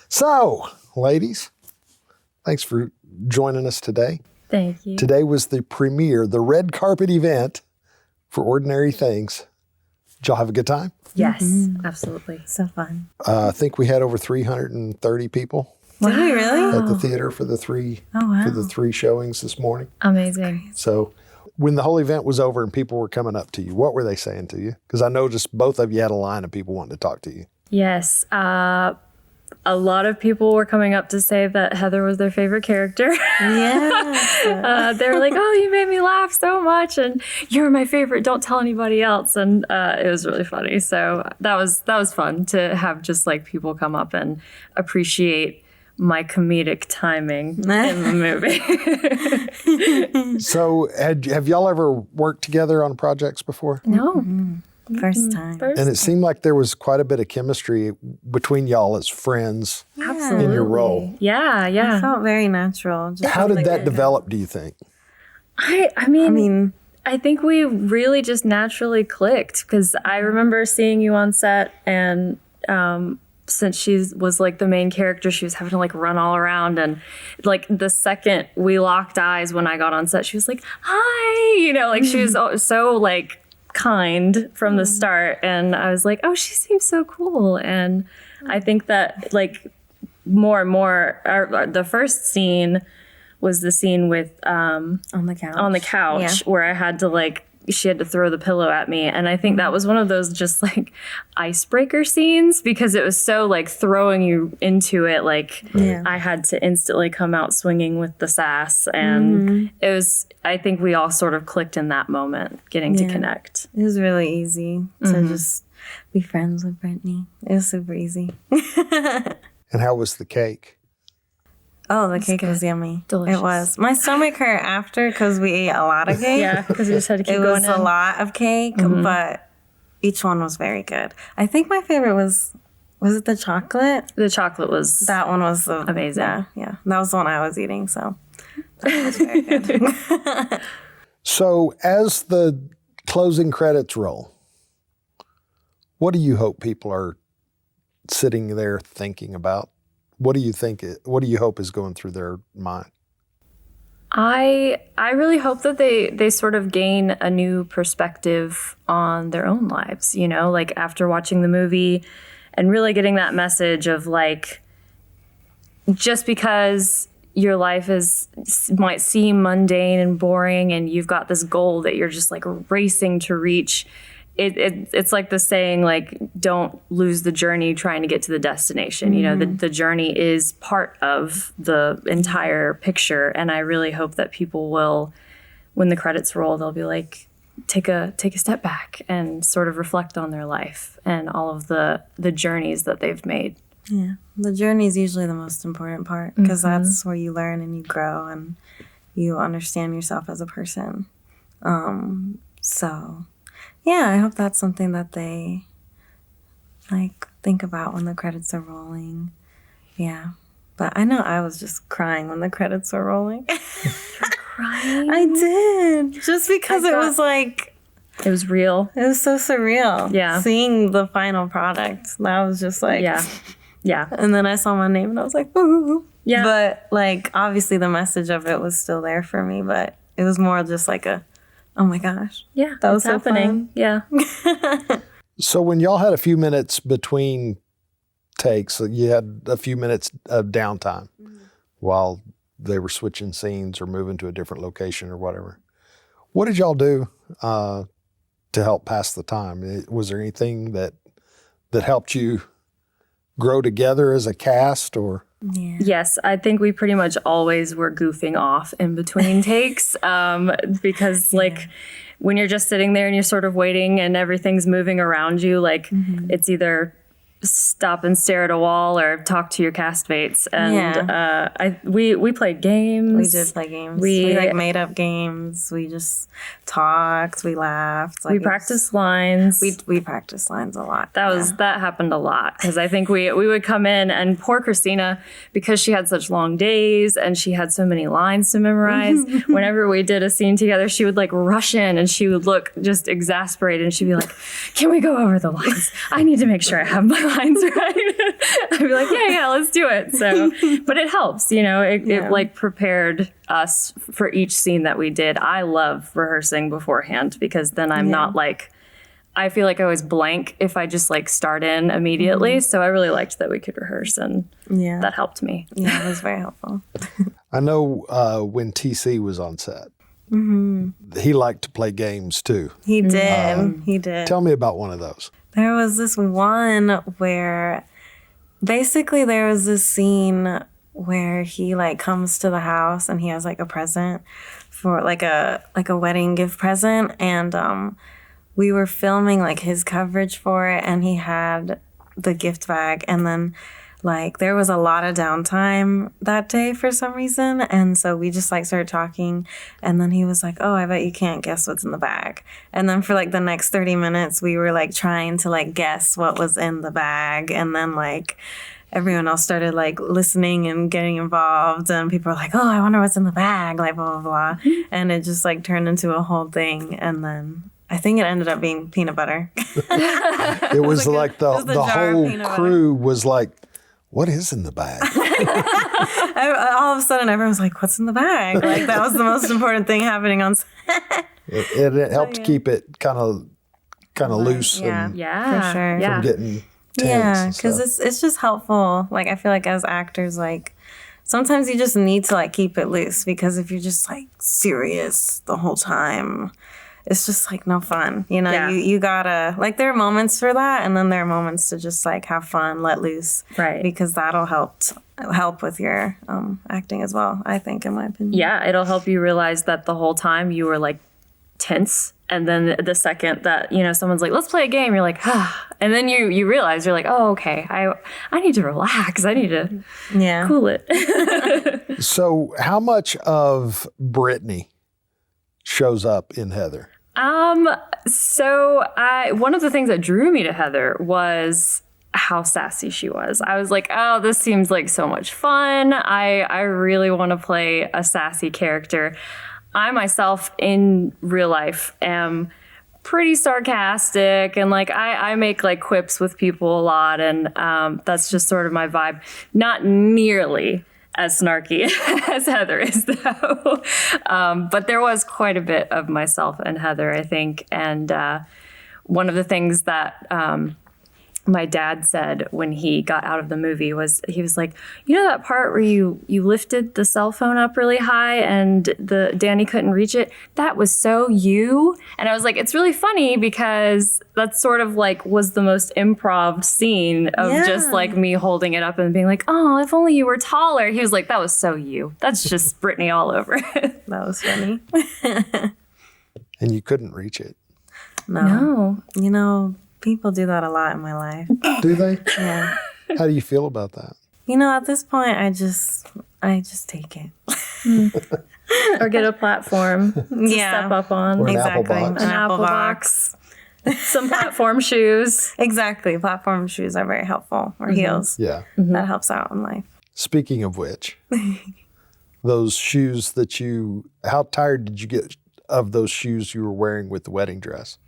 So, ladies, thanks for joining us today. Thank you. Today was the premiere, the red carpet event for Ordinary Things. Did y'all have a good time? Yes, absolutely. So fun. I think we had over 330 people Did we really? at the theater for the three showings this morning. Amazing. So when the whole event was over and people were coming up to you, what were they saying to you? Because I noticed both of you had a line of people wanting to talk to you. Yes. A lot of people were coming up to say that Heather was their favorite character. Yeah. They were like, oh, you made me laugh so much, and you're my favorite. Don't tell anybody else. And it was really funny. So that was fun to have just like people come up and appreciate my comedic timing in the movie. So have y'all ever worked together on projects before? No. Mm-hmm. First time. And it seemed like there was quite a bit of chemistry between y'all as friends Absolutely. in your role. Yeah. It felt very natural. Just How did that develop, do you think? I mean, I think we really just naturally clicked because I remember seeing you on set, and since she was like the main character, she was having to like run all around, and like the second we locked eyes when I got on set, she was like, hi, like she was so like kind from the start, and I was like, oh, she seems so cool. And I think that like more and more the first scene was the scene with on the couch where I had to she had to throw the pillow at me, and I think that was one of those just like icebreaker scenes because it was so like throwing you into it. I had to instantly come out swinging with the sass, and it was, I think we all sort of clicked in that moment, getting to connect. It was really easy to just be friends with Britni. It was super easy. And how was the cake? Oh, the cake was yummy. Delicious. It was. My stomach hurt after because we ate a lot of cake. Yeah, because we just had to keep it going was a lot of cake, but each one was very good. I think my favorite was it the chocolate? The chocolate was That one was amazing. Yeah. That was the one I was eating, so that was very good. So as the closing credits roll, what do you hope people are sitting there thinking about? What do you hope is going through their mind? I really hope that they sort of gain a new perspective on their own lives, like after watching the movie and really getting that message of like, just because your life might seem mundane and boring and you've got this goal that you're just like racing to reach, it's like the saying, like, don't lose the journey trying to get to the destination. The journey is part of the entire picture. And I really hope that people will, when the credits roll, they'll be like, take a step back and sort of reflect on their life and all of the journeys that they've made. Yeah, the journey is usually the most important part because that's where you learn and you grow and you understand yourself as a person. Yeah, I hope that's something that they think about when the credits are rolling. Yeah. But I know I was just crying when the credits were rolling. Crying? I did. Just because it was like... It was real. It was so surreal. Yeah. Seeing the final product. That was just like... Yeah. And then I saw my name and I was like, ooh. Yeah. But obviously the message of it was still there for me, but it was more just like oh my gosh. Yeah, that was so happening. Fun. Yeah. So when y'all had a few minutes between takes, you had a few minutes of downtime while they were switching scenes or moving to a different location or whatever. What did y'all do to help pass the time? Was there anything that helped you grow together as a cast or? Yeah. Yes, I think we pretty much always were goofing off in between takes because when you're just sitting there and you're sort of waiting and everything's moving around you, it's either stop and stare at a wall or talk to your castmates. And we played games. We did play games. We made up games. We just talked. We laughed. We practiced lines. We practiced lines a lot. That happened a lot because I think we would come in and poor Cristina, because she had such long days and she had so many lines to memorize. Whenever we did a scene together, she would rush in and she would look just exasperated and she'd be like, "Can we go over the lines? I need to make sure I have my lines right. I'd be like, yeah, let's do it. So, but it helps, you know, it like prepared us for each scene that we did. I love rehearsing beforehand because then I'm not like, I feel like I was blank if I just like start in immediately. So I really liked that we could rehearse, and that helped me. Yeah, it was very helpful. I know when TC was on set, he liked to play games too. He did. He did. Tell me about one of those. There was this one where basically there was this scene where he like comes to the house and he has like a present for like a wedding gift present, and we were filming like his coverage for it, and he had the gift bag, and then like there was a lot of downtime that day for some reason, and so we just like started talking, and then he was like, oh, I bet you can't guess what's in the bag. And then for like the next 30 minutes we were like trying to like guess what was in the bag, and then like everyone else started like listening and getting involved, and people were like, oh, I wonder what's in the bag, like blah blah blah. And it just like turned into a whole thing, and then I think it ended up being peanut butter. It was like the whole crew was like, what is in the bag? All of a sudden, everyone was like, what's in the bag? Like, that was the most important thing happening on set. It helped keep it kind of loose and For sure. from getting tense. Yeah, because it's just helpful. Like, I feel like as actors, like, sometimes you just need to, like, keep it loose, because if you're just, like, serious the whole time, it's just like no fun, you know. You gotta, like, there are moments for that, and then there are moments to just like have fun, let loose, right? Because that'll help with your acting as well, I think, in my opinion. Yeah, it'll help you realize that the whole time you were like tense, and then the second that, you know, someone's like, let's play a game, you're like, ah, and then you realize you're like, oh, okay, I need to relax, I need to cool it. So how much of Britni shows up in Heather? So one of the things that drew me to Heather was how sassy she was. I was like, oh, this seems like so much fun. I really want to play a sassy character. I myself in real life am pretty sarcastic, and like I make like quips with people a lot, and that's just sort of my vibe. Not nearly as snarky as Heather is, though. But there was quite a bit of myself and Heather, I think. And one of the things that my dad said when he got out of the movie was, he was like, you know that part where you lifted the cell phone up really high and Danny couldn't reach it? That was so you. And I was like, it's really funny because that's sort of like was the most improv scene of just like me holding it up and being like, oh, if only you were taller. He was like, that was so you. That's just Britni all over it. That was funny. And you couldn't reach it. No. You know, people do that a lot in my life. Do they? Yeah. How do you feel about that? You know, at this point, I just take it. Or get a platform to step up on. Or an exactly. apple box. An apple box. Some platform shoes. Exactly. Platform shoes are very helpful. Or heels. Yeah. That helps out in life. Speaking of which, those shoes that how tired did you get of those shoes you were wearing with the wedding dress?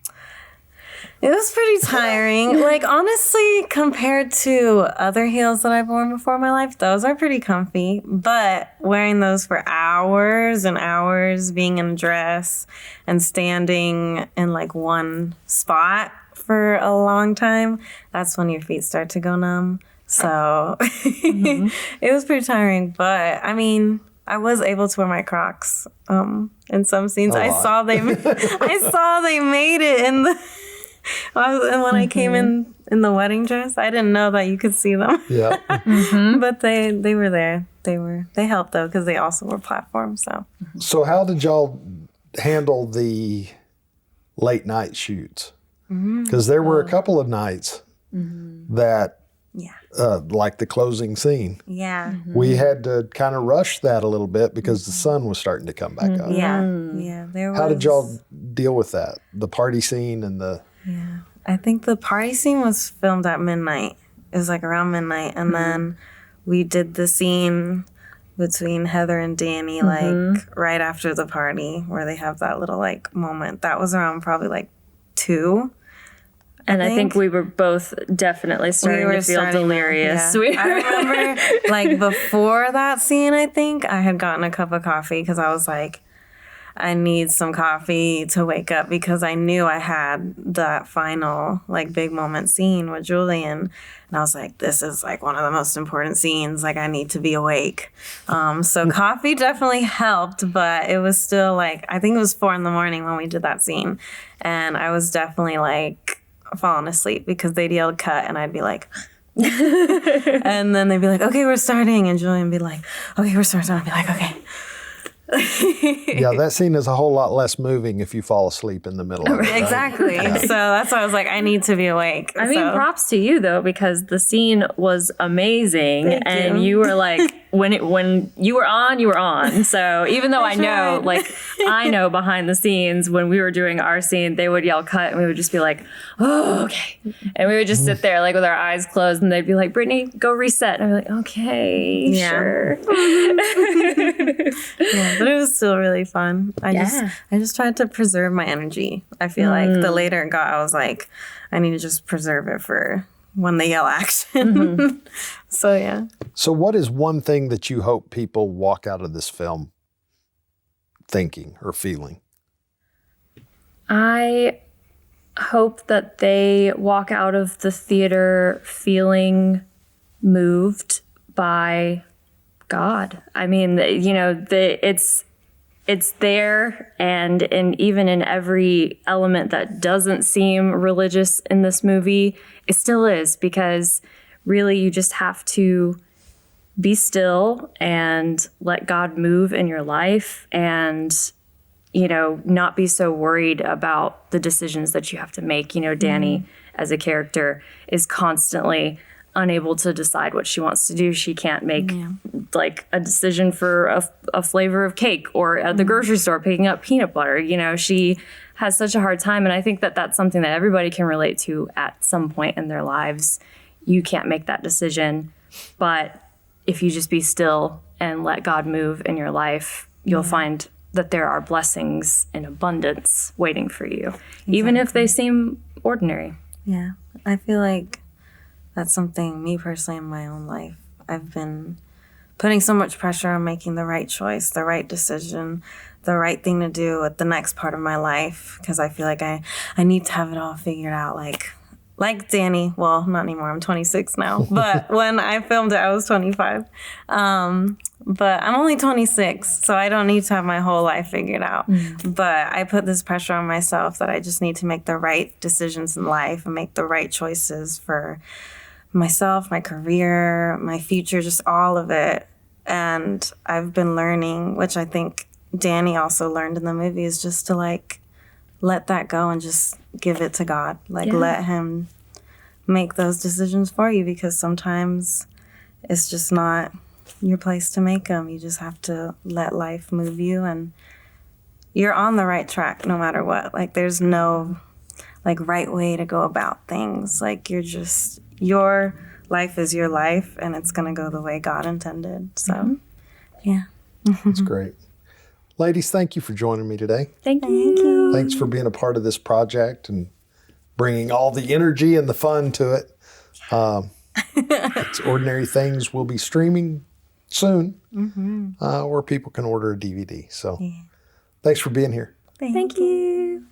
It was pretty tiring. Like, honestly, compared to other heels that I've worn before in my life, those are pretty comfy. But wearing those for hours and hours, being in a dress and standing in like one spot for a long time, that's when your feet start to go numb. So it was pretty tiring. But I mean, I was able to wear my Crocs in some scenes. I saw they made it in the. When I came in the wedding dress, I didn't know that you could see them. Yeah. But they were there. They helped though, because they also were platforms. So how did y'all handle the late night shoots? Because there were a couple of nights that, like the closing scene, we had to kind of rush that a little bit because the sun was starting to come back up. How did y'all deal with that? The party scene and the... Yeah, I think the party scene was filmed at midnight. It was like around midnight. And then we did the scene between Heather and Danny, like right after the party where they have that little like moment. That was around probably like 2. And I think we were both definitely starting to feel delirious. Yeah. I remember, like, before that scene, I think I had gotten a cup of coffee because I was like, I need some coffee to wake up, because I knew I had that final, like, big moment scene with Julian. And I was like, this is, like, one of the most important scenes. Like, I need to be awake. So coffee definitely helped, but it was still, like, I think it was 4 a.m. when we did that scene. And I was definitely, like, falling asleep because they'd yelled cut and I'd be like... and then they'd be like, okay, we're starting. And Julian would be like, okay, we're starting. I'd be like, okay. Yeah, that scene is a whole lot less moving if you fall asleep in the middle of it. Right? Exactly. Yeah. So that's why I was like, I need to be awake. I mean, props to you though, because the scene was amazing. Thank you. You were like, when you were on, you were on. So even though I know, like, I know behind the scenes when we were doing our scene, they would yell cut and we would just be like, oh, okay. And we would just sit there like with our eyes closed and they'd be like, Britni, go reset. And I'd be like, okay, sure. Yeah, but it was still really fun. I just tried to preserve my energy. I feel like the later it got, I was like, I need to just preserve it for when they yell action. So, yeah. So what is one thing that you hope people walk out of this film thinking or feeling? I hope that they walk out of the theater feeling moved by God. I mean, you know, it's there, and even in every element that doesn't seem religious in this movie, it still is, because really you just have to be still and let God move in your life, and, you know, not be so worried about the decisions that you have to make. You know, Danny as a character is constantly unable to decide what she wants to do. She can't make like a decision for a flavor of cake, or at the grocery store picking up peanut butter. You know, she has such a hard time. And I think that that's something that everybody can relate to at some point in their lives. You can't make that decision, but if you just be still and let God move in your life, you'll find that there are blessings in abundance waiting for you, even if they seem ordinary. Yeah, I feel like that's something, me personally, in my own life, I've been putting so much pressure on making the right choice, the right decision, the right thing to do at the next part of my life, because I feel like I need to have it all figured out, like Danny. Well, not anymore. I'm 26 now. But when I filmed it, I was 25. But I'm only 26, so I don't need to have my whole life figured out. But I put this pressure on myself that I just need to make the right decisions in life and make the right choices for myself, my career, my future, just all of it. And I've been learning, which I think Danny also learned in the movie, is just to like let that go and just give it to God. Like let him make those decisions for you, because sometimes it's just not your place to make them. You just have to let life move you, and you're on the right track no matter what. Like there's no like right way to go about things. Like your life is your life, and it's going to go the way God intended. So, yeah. That's great. Ladies, thank you for joining me today. Thank you. Thanks for being a part of this project and bringing all the energy and the fun to it. It's Ordinary Things will be streaming soon, where people can order a DVD. So thanks for being here. Thank you.